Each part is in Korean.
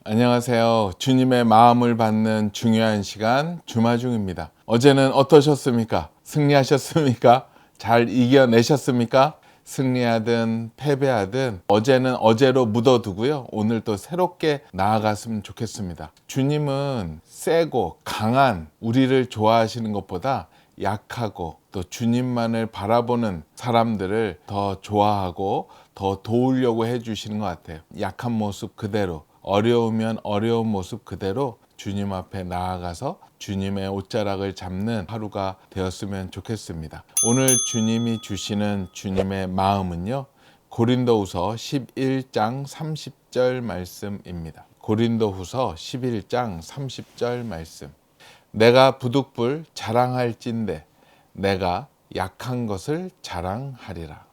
안녕하세요. 주님의 마음을 받는 중요한 시간 주마중입니다. 어제는 어떠셨습니까? 승리하셨습니까? 잘 이겨내셨습니까? 승리하든 패배하든 어제는 어제로 묻어두고요. 오늘 또 새롭게 나아갔으면 좋겠습니다. 주님은 세고 강한 우리를 좋아하시는 것보다 약하고 또 주님만을 바라보는 사람들을 더 좋아하고 더 도우려고 해주시는 것 같아요. 약한 모습 그대로, 어려우면 어려운 모습 그대로 주님 앞에 나아가서 주님의 옷자락을 잡는 하루가 되었으면 좋겠습니다. 오늘 주님이 주시는 주님의 마음은요, 고린도후서 11장 30절 말씀입니다. 고린도후서 11장 30절 말씀. 내가 부득불 자랑할진대 내가 약한 것을 자랑하리라.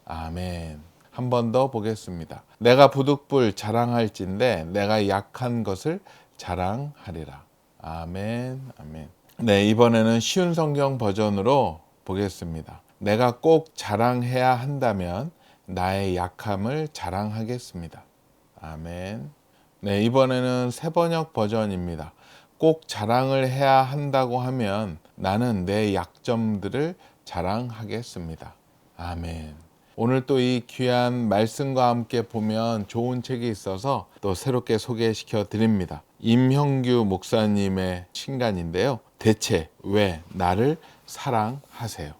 아멘. 한 번 더 보겠습니다. 내가 부득불 자랑할진대 내가 약한 것을 자랑하리라. 아멘. 아멘. 네, 이번에는 쉬운 성경 버전으로 보겠습니다. 내가 꼭 자랑해야 한다면 나의 약함을 자랑하겠습니다. 아멘. 네, 이번에는 새번역 버전입니다. 꼭 자랑을 해야 한다고 하면 나는 내 약점들을 자랑하겠습니다. 아멘. 오늘 또 이 귀한 말씀과 함께 보면 좋은 책이 있어서 또 새롭게 소개시켜 드립니다. 임형규 목사님의 신간인데요. 대체 왜 나를 사랑하세요?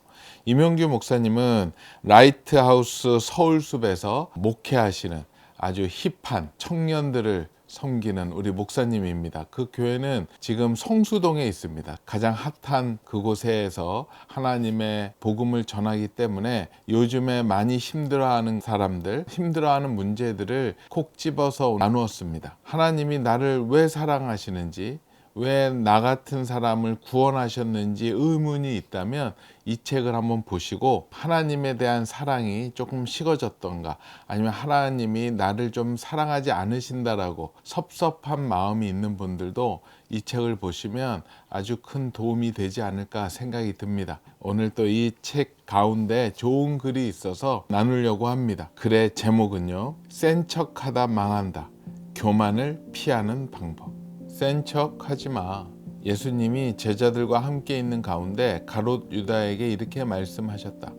임형규 목사님은 라이트하우스 서울숲에서 목회하시는 아주 힙한 청년들을 섬기는 우리 목사님입니다. 그 교회는 지금 성수동에 있습니다. 가장 핫한 그곳에서 하나님의 복음을 전하기 때문에 요즘에 많이 힘들어하는 사람들, 힘들어하는 문제들을 콕 집어서 나누었습니다. 하나님이 나를 왜 사랑하시는지, 왜 나 같은 사람을 구원하셨는지 의문이 있다면 이 책을 한번 보시고 하나님에 대한 사랑이 조금 식어졌던가 아니면 하나님이 나를 좀 사랑하지 않으신다라고 섭섭한 마음이 있는 분들도 이 책을 보시면 아주 큰 도움이 되지 않을까 생각이 듭니다. 오늘 또 이 책 가운데 좋은 글이 있어서 나누려고 합니다. 글의 제목은요, 센 척하다 망한다. 교만을 피하는 방법. 센 척 하지 마. 예수님이 제자들과 함께 있는 가운데 가롯 유다에게 이렇게 말씀하셨다.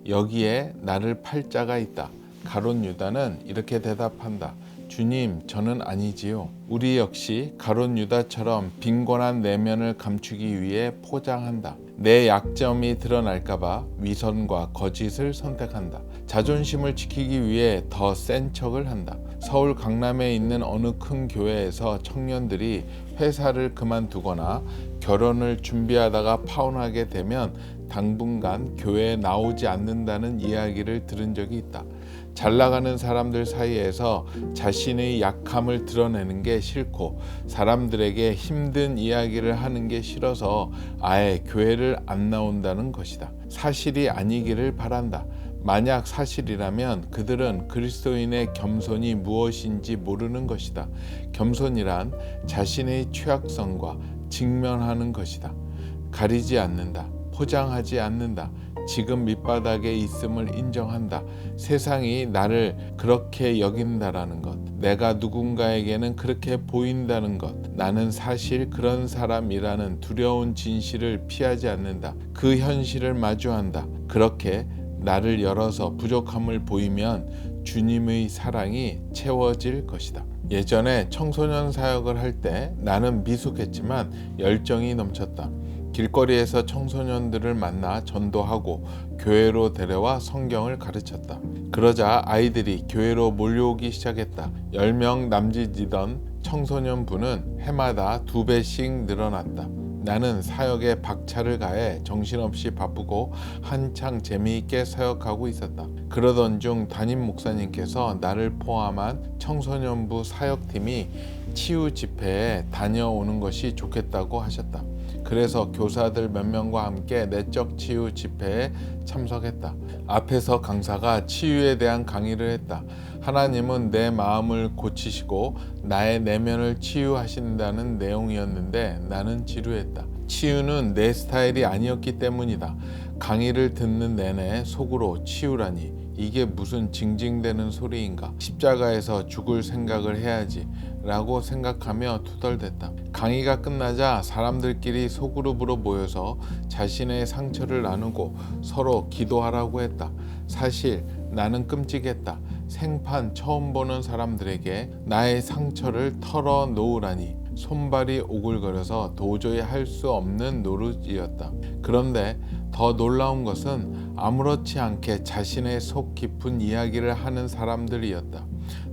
여기에 나를 팔 자가 있다. 가롯 유다는 이렇게 대답한다. 주님, 저는 아니지요. 우리 역시 가롯 유다처럼 빈곤한 내면을 감추기 위해 포장한다. 내 약점이 드러날까봐 위선과 거짓을 선택한다. 자존심을 지키기 위해 더 센 척을 한다. 서울 강남에 있는 어느 큰 교회에서 청년들이 회사를 그만두거나 결혼을 준비하다가 파혼하게 되면 당분간 교회에 나오지 않는다는 이야기를 들은 적이 있다. 잘 나가는 사람들 사이에서 자신의 약함을 드러내는 게 싫고 사람들에게 힘든 이야기를 하는 게 싫어서 아예 교회를 안 나온다는 것이다. 사실이 아니기를 바란다. 만약 사실이라면 그들은 그리스도인의 겸손이 무엇인지 모르는 것이다. 겸손이란 자신의 취약성과 직면하는 것이다. 가리지 않는다. 포장하지 않는다. 지금 밑바닥에 있음을 인정한다. 세상이 나를 그렇게 여긴다라는 것. 내가 누군가에게는 그렇게 보인다는 것. 나는 사실 그런 사람이라는 두려운 진실을 피하지 않는다. 그 현실을 마주한다. 그렇게 나를 열어서 부족함을 보이면 주님의 사랑이 채워질 것이다. 예전에 청소년 사역을 할 때 나는 미숙했지만 열정이 넘쳤다. 길거리에서 청소년들을 만나 전도하고 교회로 데려와 성경을 가르쳤다. 그러자 아이들이 교회로 몰려오기 시작했다. 10명 남짓이던 청소년부는 해마다 2배씩 늘어났다. 나는 사역에 박차를 가해 정신없이 바쁘고 한창 재미있게 사역하고 있었다. 그러던 중 담임 목사님께서 나를 포함한 청소년부 사역팀이 치유 집회에 다녀오는 것이 좋겠다고 하셨다. 그래서 교사들 몇 명과 함께 내적 치유 집회에 참석했다. 앞에서 강사가 치유에 대한 강의를 했다. 하나님은 내 마음을 고치시고 나의 내면을 치유하신다는 내용이었는데 나는 지루했다. 치유는 내 스타일이 아니었기 때문이다. 강의를 듣는 내내 속으로 치유라니 이게 무슨 징징대는 소리인가? 십자가에서 죽을 생각을 해야지 라고 생각하며 투덜댔다. 강의가 끝나자 사람들끼리 소그룹으로 모여서 자신의 상처를 나누고 서로 기도하라고 했다. 사실 나는 끔찍했다. 생판 처음 보는 사람들에게 나의 상처를 털어놓으라니 손발이 오글거려서 도저히 할 수 없는 노릇이었다. 그런데 더 놀라운 것은 아무렇지 않게 자신의 속 깊은 이야기를 하는 사람들이었다.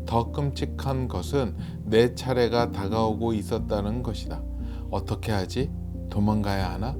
더 끔찍한 것은 내 차례가 다가오고 있었다는 것이다. 어떻게 하지? 도망가야 하나?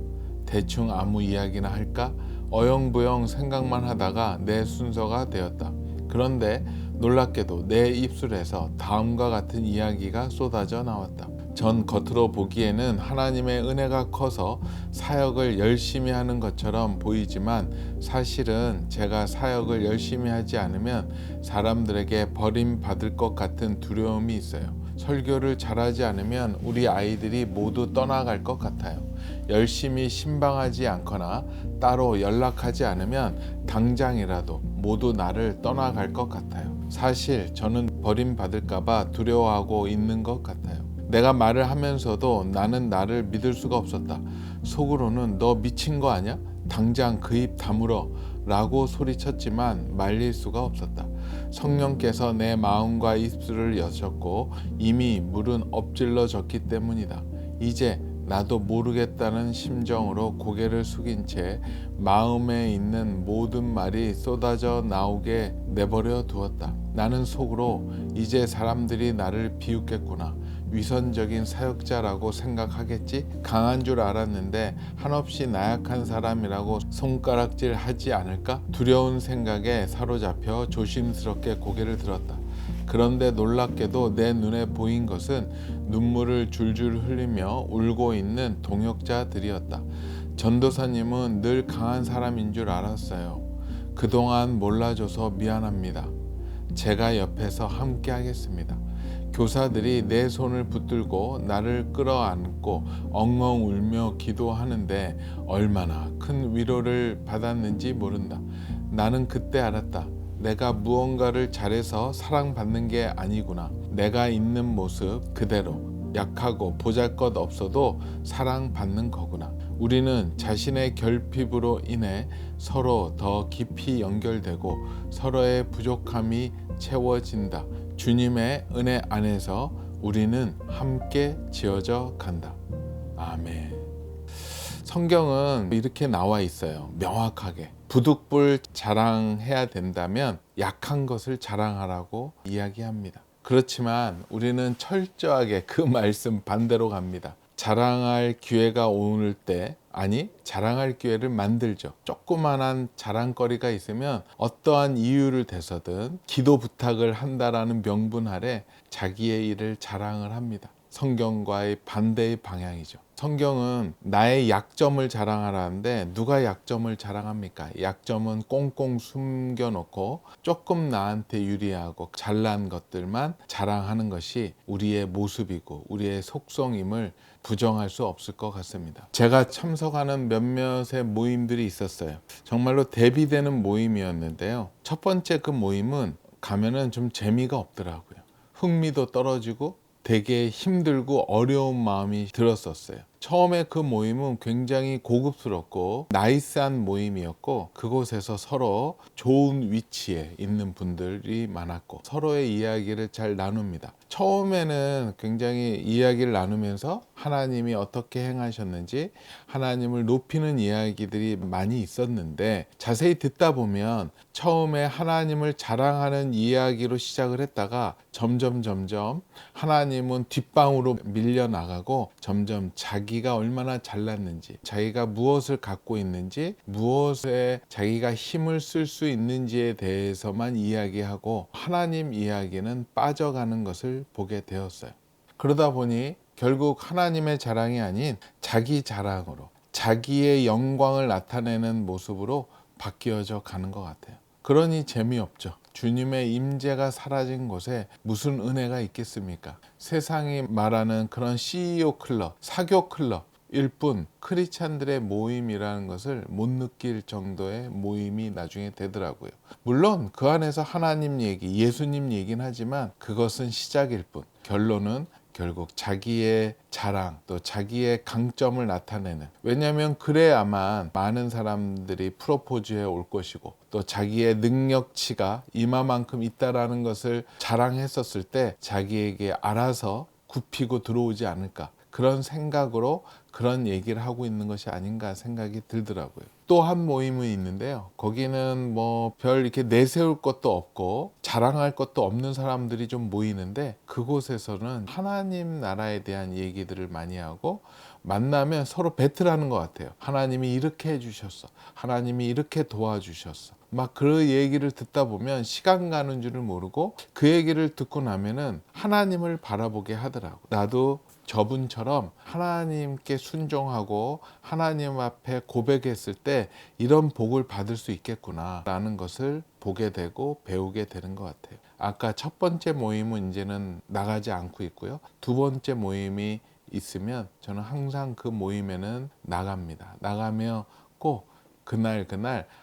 대충 아무 이야기나 할까? 어영부영 생각만 하다가 내 순서가 되었다. 그런데 놀랍게도 내 입술에서 다음과 같은 이야기가 쏟아져 나왔다. 전 겉으로 보기에는 하나님의 은혜가 커서 사역을 열심히 하는 것처럼 보이지만 사실은 제가 사역을 열심히 하지 않으면 사람들에게 버림받을 것 같은 두려움이 있어요. 설교를 잘하지 않으면 우리 아이들이 모두 떠나갈 것 같아요. 열심히 신방하지 않거나 따로 연락하지 않으면 당장이라도 모두 나를 떠나갈 것 같아요. 사실 저는 버림받을까봐 두려워하고 있는 것 같아요. 내가 말을 하면서도 나는 나를 믿을 수가 없었다. 속으로는 너 미친 거 아니야? 당장 그 입 다물어 라고 소리쳤지만 말릴 수가 없었다. 성령께서 내 마음과 입술을 여셨고 이미 물은 엎질러졌기 때문이다. 이제 나도 모르겠다는 심정으로 고개를 숙인 채 마음에 있는 모든 말이 쏟아져 나오게 내버려 두었다. 나는 속으로 이제 사람들이 나를 비웃겠구나. 위선적인 사역자라고 생각하겠지? 강한 줄 알았는데 한없이 나약한 사람이라고 손가락질 하지 않을까? 두려운 생각에 사로잡혀 조심스럽게 고개를 들었다. 그런데 놀랍게도 내 눈에 보인 것은 눈물을 줄줄 흘리며 울고 있는 동역자들이었다. 전도사님은 늘 강한 사람인 줄 알았어요. 그동안 몰라줘서 미안합니다. 제가 옆에서 함께 하겠습니다. 교사들이 내 손을 붙들고 나를 끌어안고 엉엉 울며 기도하는데 얼마나 큰 위로를 받았는지 모른다. 나는 그때 알았다. 내가 무언가를 잘해서 사랑받는 게 아니구나. 내가 있는 모습 그대로 약하고 보잘것 없어도 사랑받는 거구나. 우리는 자신의 결핍으로 인해 서로 더 깊이 연결되고 서로의 부족함이 채워진다. 주님의 은혜 안에서 우리는 함께 지어져 간다. 아멘. 성경은 이렇게 나와 있어요. 명확하게. 부득불 자랑해야 된다면 약한 것을 자랑하라고 이야기합니다. 그렇지만 우리는 철저하게 그 말씀 반대로 갑니다. 자랑할 기회가 오를 때, 아니 자랑할 기회를 만들죠. 조그만한 자랑거리가 있으면 어떠한 이유를 대서든 기도 부탁을 한다라는 명분 아래 자기의 일을 자랑을 합니다. 성경과의 반대의 방향이죠. 성경은 나의 약점을 자랑하라는데 누가 약점을 자랑합니까? 약점은 꽁꽁 숨겨놓고 조금 나한테 유리하고 잘난 것들만 자랑하는 것이 우리의 모습이고 우리의 속성임을 부정할 수 없을 것 같습니다. 제가 참석하는 몇몇의 모임들이 있었어요. 정말로 대비되는 모임이었는데요. 첫 번째 그 모임은 가면은 좀 재미가 없더라고요. 흥미도 떨어지고 되게 힘들고 어려운 마음이 들었었어요. 처음에 그 모임은 굉장히 고급스럽고 나이스한 모임이었고 그곳에서 서로 좋은 위치에 있는 분들이 많았고 서로의 이야기를 잘 나눕니다. 처음에는 굉장히 이야기를 나누면서 하나님이 어떻게 행하셨는지 하나님을 높이는 이야기들이 많이 있었는데 자세히 듣다 보면 처음에 하나님을 자랑하는 이야기로 시작을 했다가 점점 하나님은 뒷방으로 밀려나가고 점점 자기가 얼마나 잘났는지 자기가 무엇을 갖고 있는지 무엇에 자기가 힘을 쓸 수 있는지에 대해서만 이야기하고 하나님 이야기는 빠져가는 것을 보게 되었어요. 그러다 보니 결국 하나님의 자랑이 아닌 자기 자랑으로 자기의 영광을 나타내는 모습으로 바뀌어져 가는 것 같아요. 그러니 재미없죠. 주님의 임재가 사라진 곳에 무슨 은혜가 있겠습니까? 세상이 말하는 그런 CEO 클럽, 사교 클럽 뿐 크리스찬들의 모임이라는 것을 못 느낄 정도의 모임이 나중에 되더라고요. 물론 그 안에서 하나님 얘기, 예수님 얘기는 하지만 그것은 시작일 뿐, 결론은 결국 자기의 자랑, 또 자기의 강점을 나타내는, 왜냐하면 그래야만 많은 사람들이 프로포즈해 올 것이고 또 자기의 능력치가 이마만큼 있다라는 것을 자랑했었을 때 자기에게 알아서 굽히고 들어오지 않을까, 그런 생각으로 그런 얘기를 하고 있는 것이 아닌가 생각이 들더라고요. 또 한 모임은 있는데요, 거기는 뭐 별 이렇게 내세울 것도 없고 자랑할 것도 없는 사람들이 좀 모이는데, 그곳에서는 하나님 나라에 대한 얘기들을 많이 하고 만나면 서로 배틀하는 것 같아요. 하나님이 이렇게 해주셨어, 하나님이 이렇게 도와주셨어, 막 그 얘기를 듣다 보면 시간 가는 줄을 모르고 그 얘기를 듣고 나면은 하나님을 바라보게 하더라고. 나도 저분처럼 하나님께 순종하고 하나님 앞에 고백했을 때 이런 복을 받을 수 있겠구나 라는 것을 보게 되고 배우게 되는 것 같아요. 아까 첫 번째 모임은 이제는 나가지 않고 있고요, 두 번째 모임이 있으면 저는 항상 그 모임에는 나갑니다. 나가며 꼭 그날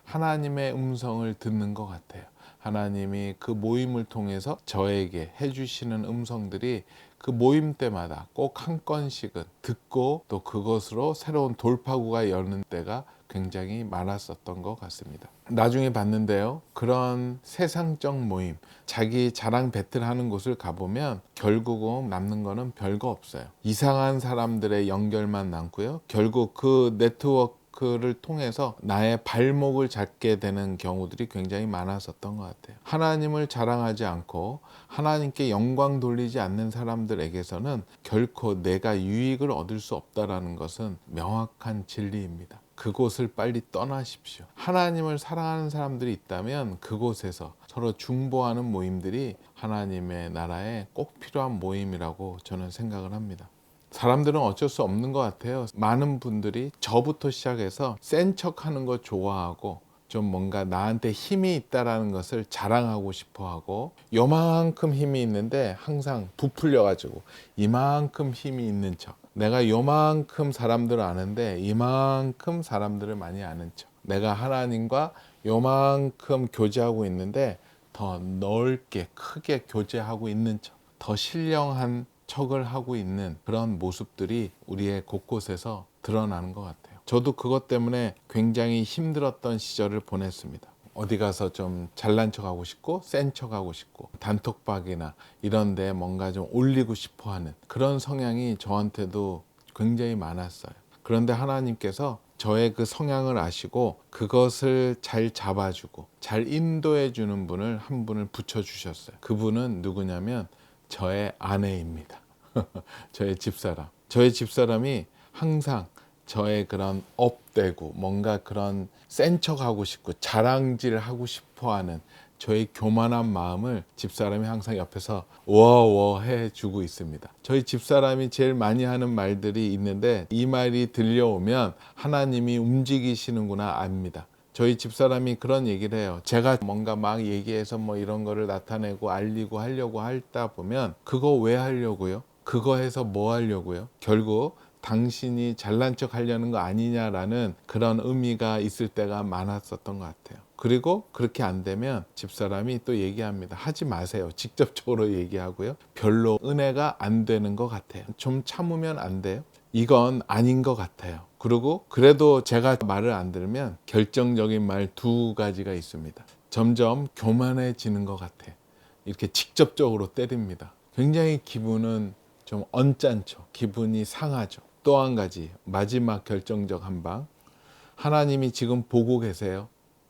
하나님의 음성을 듣는 것 같아요. 하나님이 그 모임을 통해서 저에게 해주시는 음성들이 그 모임 때마다 꼭 한 건씩은 듣고 또 그것으로 새로운 돌파구가 여는 때가 굉장히 많았었던 것 같습니다. 나중에 봤는데요, 그런 세상적 모임, 자기 자랑 배틀하는 곳을 가보면 결국은 남는 거는 별거 없어요. 이상한 사람들의 연결만 남고요, 결국 그 네트워크를 통해서 나의 발목을 잡게 되는 경우들이 굉장히 많았었던 것 같아요. 하나님을 자랑하지 않고 하나님께 영광 돌리지 않는 사람들에게서는 결코 내가 유익을 얻을 수 없다는 것은 명확한 진리입니다. 그곳을 빨리 떠나십시오. 하나님을 사랑하는 사람들이 있다면 그곳에서 서로 중보하는 모임들이 하나님의 나라에 꼭 필요한 모임이라고 저는 생각을 합니다. 사람들은 어쩔 수 없는 것 같아요. 많은 분들이 저부터 시작해서 센 척하는 거 좋아하고 좀 뭔가 나한테 힘이 있다라는 것을 자랑하고 싶어 하고, 요만큼 힘이 있는데 항상 부풀려 가지고 이만큼 힘이 있는 척, 내가 요만큼 사람들을 아는데 이만큼 사람들을 많이 아는 척, 내가 하나님과 요만큼 교제하고 있는데 더 넓게 크게 교제하고 있는 척, 더 신령한 척을 하고 있는 그런 모습들이 우리의 곳곳에서 드러나는 것 같아요. 저도 그것 때문에 굉장히 힘들었던 시절을 보냈습니다. 어디 가서 좀 잘난 척하고 싶고 센 척하고 싶고 단톡방이나 이런 데 뭔가 좀 올리고 싶어 하는 그런 성향이 저한테도 굉장히 많았어요. 그런데 하나님께서 저의 그 성향을 아시고 그것을 잘 잡아주고 잘 인도해 주는 분을 한 분을 붙여주셨어요. 그분은 누구냐면 저의 아내입니다. 저의 집사람. 저의 집사람이 항상 저의 그런 업되고 뭔가 그런 센 척하고 싶고 자랑질을 하고 싶어하는 저의 교만한 마음을 집사람이 항상 옆에서 워워 해주고 있습니다. 저희 집사람이 제일 많이 하는 말들이 있는데 이 말이 들려오면 하나님이 움직이시는구나 압니다. 저희 집사람이 그런 얘기를 해요. 제가 뭔가 막 얘기해서 뭐 이런 거를 나타내고 알리고 하려고 하다 보면 그거 왜 하려고요? 그거 해서 뭐 하려고요? 결국 당신이 잘난 척 하려는 거 아니냐라는 그런 의미가 있을 때가 많았었던 것 같아요. 그리고 그렇게 안 되면 집사람이 또 얘기합니다. 하지 마세요. 직접적으로 얘기하고요. 별로 은혜가 안 되는 것 같아요. 좀 참으면 안 돼요? 이건 아닌 것 같아요. 그리고 그래도 제가 말을 안 들으면 결정적인 말 두 가지가 있습니다. 점점 교만해지는 것 같아요. 이렇게 직접적으로 때립니다. 굉장히 기분은 좀 언짢죠. 기분이 상하죠. 또 한 가지 마지막 결정적 한방, 하나님이 지금 보고 계세요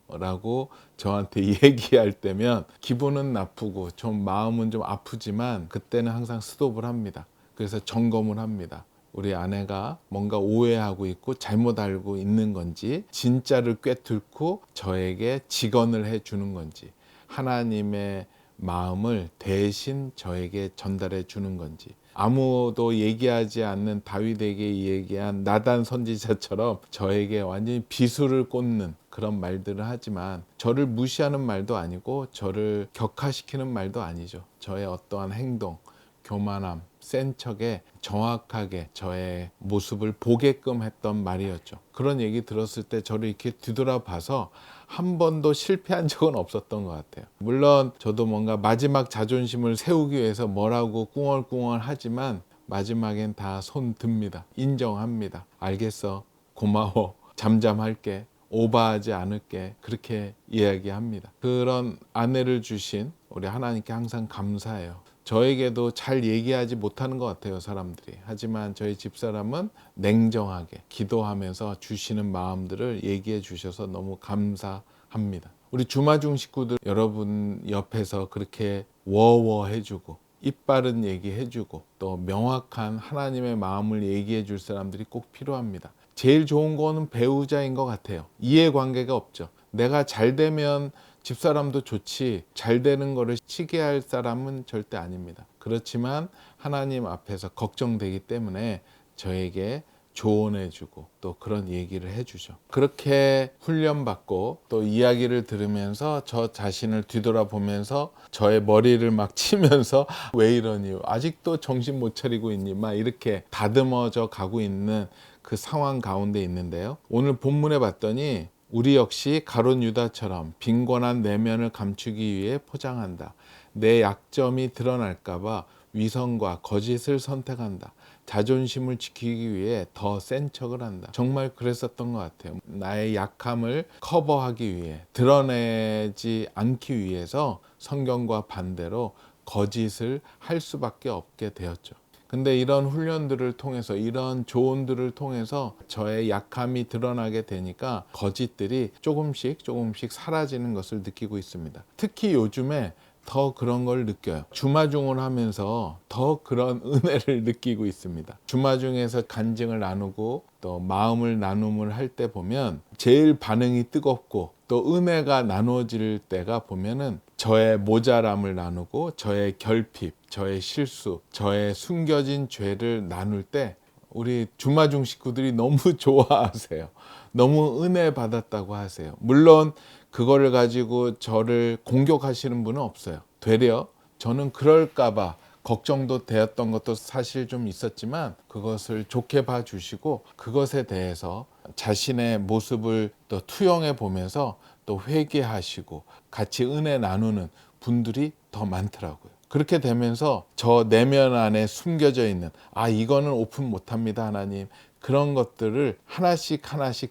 라고 저한테 얘기할 때면 기분은 나쁘고 좀 마음은 좀 아프지만 그때는 항상 스톱을 합니다. 그래서 점검을 합니다. 우리 아내가 뭔가 오해하고 있고 잘못 알고 있는 건지, 진짜를 꿰뚫고 저에게 직언을 해주는 건지, 하나님의 마음을 대신 저에게 전달해 주는 건지, 아무도 얘기하지 않는 다윗에게 얘기한 나단 선지자처럼 저에게 완전히 비수를 꽂는 그런 말들을 하지만 저를 무시하는 말도 아니고 저를 격하시키는 말도 아니죠. 저의 어떠한 행동, 교만함, 센 척에 정확하게 저의 모습을 보게끔 했던 말이었죠. 그런 얘기 들었을 때 저를 이렇게 뒤돌아봐서 한 번도 실패한 적은 없었던 것 같아요. 물론 저도 뭔가 마지막 자존심을 세우기 위해서 뭐라고 꿍얼꿍얼 하지만 마지막엔 다 손 듭니다. 인정합니다. 알겠어. 고마워. 잠잠할게. 오버하지 않을게. 그렇게 이야기합니다. 그런 아내를 주신 우리 하나님께 항상 감사해요. 저에게도 잘 얘기하지 못하는 것 같아요, 사람들이. 하지만 저희 집사람은 냉정하게 기도하면서 주시는 마음들을 얘기해 주셔서 너무 감사합니다. 우리 주마중 식구들 여러분 옆에서 그렇게 워워 해주고 입 바른 얘기 해주고 또 명확한 하나님의 마음을 얘기해 줄 사람들이 꼭 필요합니다. 제일 좋은 거는 배우자인 것 같아요. 이해관계가 없죠. 내가 잘 되면 집사람도 좋지 잘 되는 거를 시기할 사람은 절대 아닙니다. 그렇지만 하나님 앞에서 걱정되기 때문에 저에게 조언해주고 또 그런 얘기를 해주죠. 그렇게 훈련받고 또 이야기를 들으면서 저 자신을 뒤돌아보면서 저의 머리를 막 치면서 왜 이러니? 아직도 정신 못 차리고 있니? 막 이렇게 다듬어져 가고 있는 그 상황 가운데 있는데요. 오늘 본문에 봤더니 우리 역시 가룟 유다처럼 빈곤한 내면을 감추기 위해 포장한다. 내 약점이 드러날까 봐 위선과 거짓을 선택한다. 자존심을 지키기 위해 더 센 척을 한다. 정말 그랬었던 것 같아요. 나의 약함을 커버하기 위해 드러내지 않기 위해서 성경과 반대로 거짓을 할 수밖에 없게 되었죠. 근데 이런 훈련들을 통해서 이런 조언들을 통해서 저의 약함이 드러나게 되니까 거짓들이 조금씩 사라지는 것을 느끼고 있습니다. 특히 요즘에 더 그런 걸 느껴요. 주마중을 하면서 더 그런 은혜를 느끼고 있습니다. 주마중에서 간증을 나누고 또 마음을 나눔을 할 때 보면 제일 반응이 뜨겁고 또 은혜가 나누어질 때가 보면은 저의 모자람을 나누고 저의 결핍, 저의 실수, 저의 숨겨진 죄를 나눌 때 우리 주마중 식구들이 너무 좋아하세요. 너무 은혜 받았다고 하세요. 물론 그거를 가지고 저를 공격하시는 분은 없어요. 되려 저는 그럴까봐 걱정도 되었던 것도 사실 좀 있었지만 그것을 좋게 봐주시고 그것에 대해서 자신의 모습을 또 투영해 보면서 또 회개하시고 같이 은혜 나누는 분들이 더 많더라고요. 그렇게 되면서 저 내면 안에 숨겨져 있는 이거는 오픈 못합니다 하나님, 그런 것들을 하나씩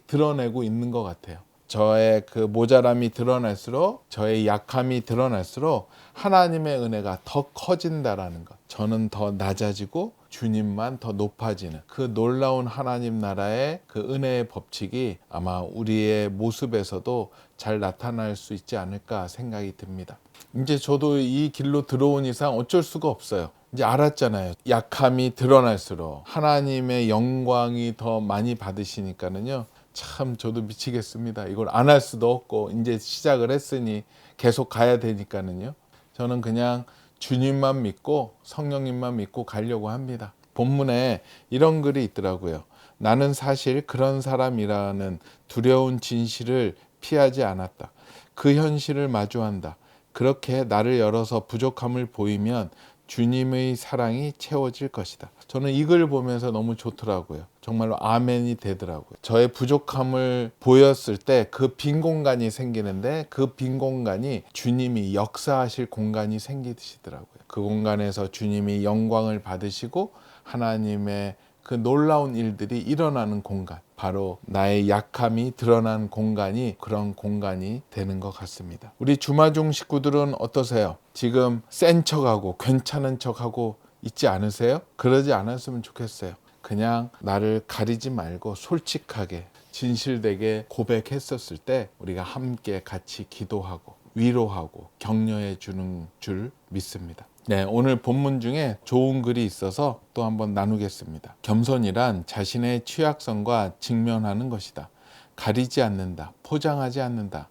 드러내고 있는 것 같아요. 저의 그 모자람이 드러날수록 저의 약함이 드러날수록 하나님의 은혜가 더 커진다라는 것, 저는 더 낮아지고 주님만 더 높아지는 그 놀라운 하나님 나라의 그 은혜의 법칙이 아마 우리의 모습에서도 잘 나타날 수 있지 않을까 생각이 듭니다. 이제 저도 이 길로 들어온 이상 어쩔 수가 없어요. 이제 알았잖아요. 약함이 드러날수록 하나님의 영광이 더 많이 받으시니까는요. 참 저도 미치겠습니다. 이걸 안 할 수도 없고 이제 시작을 했으니 계속 가야 되니까는요. 저는 그냥 주님만 믿고 성령님만 믿고 가려고 합니다. 본문에 이런 글이 있더라고요. 나는 사실 그런 사람이라는 두려운 진실을 피하지 않았다. 그 현실을 마주한다. 그렇게 나를 열어서 부족함을 보이면 주님의 사랑이 채워질 것이다. 저는 이 글 보면서 너무 좋더라고요. 정말로 아멘이 되더라고요. 저의 부족함을 보였을 때 그 빈 공간이 생기는데 그 빈 공간이 주님이 역사하실 공간이 생기시더라고요. 그 공간에서 주님이 영광을 받으시고 하나님의 그 놀라운 일들이 일어나는 공간, 바로 나의 약함이 드러난 공간이 그런 공간이 되는 것 같습니다. 우리 주마중 식구들은 어떠세요? 지금 센 척하고 괜찮은 척하고 있지 않으세요? 그러지 않았으면 좋겠어요. 그냥 나를 가리지 말고 솔직하게 진실되게 고백했었을 때 우리가 함께 같이 기도하고 위로하고 격려해 주는 줄 믿습니다. 네, 오늘 본문 중에 좋은 글이 있어서 또 한번 나누겠습니다. 겸손이란 자신의 취약성과 직면하는 것이다. 가리지 않는다. 포장하지 않는다.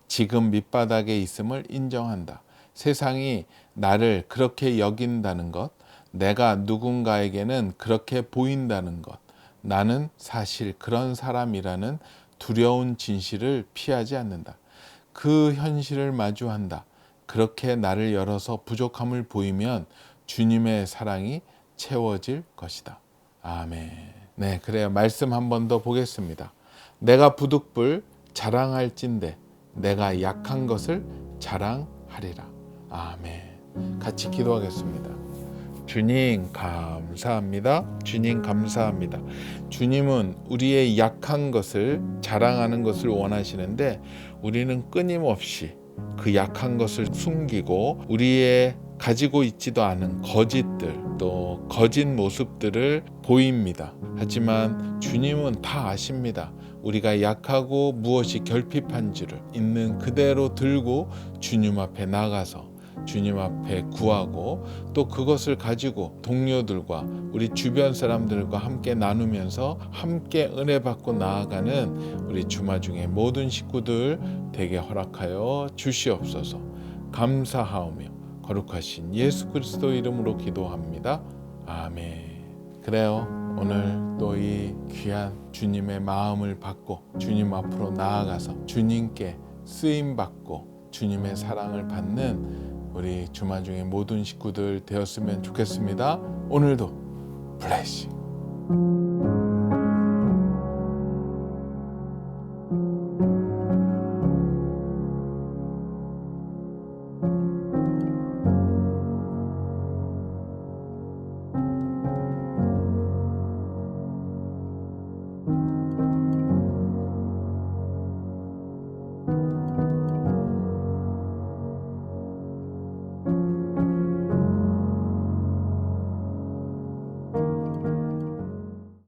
지금 밑바닥에 있음을 인정한다. 세상이 나를 그렇게 여긴다는 것, 내가 누군가에게는 그렇게 보인다는 것, 나는 사실 그런 사람이라는 두려운 진실을 피하지 않는다. 그 현실을 마주한다. 그렇게 나를 열어서 부족함을 보이면 주님의 사랑이 채워질 것이다. 아멘. 네, 그래요. 말씀 한 번 더 보겠습니다. 내가 부득불 자랑할진대 내가 약한 것을 자랑하리라. 아멘. 같이 기도하겠습니다. 주님 감사합니다. 주님 감사합니다. 주님은 우리의 약한 것을 자랑하는 것을 원하시는데 우리는 끊임없이 그 약한 것을 숨기고 우리의 가지고 있지도 않은 거짓들 또 거짓 모습들을 보입니다. 하지만 주님은 다 아십니다. 우리가 약하고 무엇이 결핍한지를 있는 그대로 들고 주님 앞에 나가서 주님 앞에 구하고 또 그것을 가지고 동료들과 우리 주변 사람들과 함께 나누면서 함께 은혜 받고 나아가는 우리 주마중의 모든 식구들 되게 허락하여 주시옵소서. 감사하오며 거룩하신 예수 그리스도 이름으로 기도합니다. 아멘. 그래요. 오늘 또 이 귀한 주님의 마음을 받고 주님 앞으로 나아가서 주님께 쓰임 받고 주님의 사랑을 받는 우리 주마중의 모든 식구들 되었으면 좋겠습니다. 오늘도 블레싱.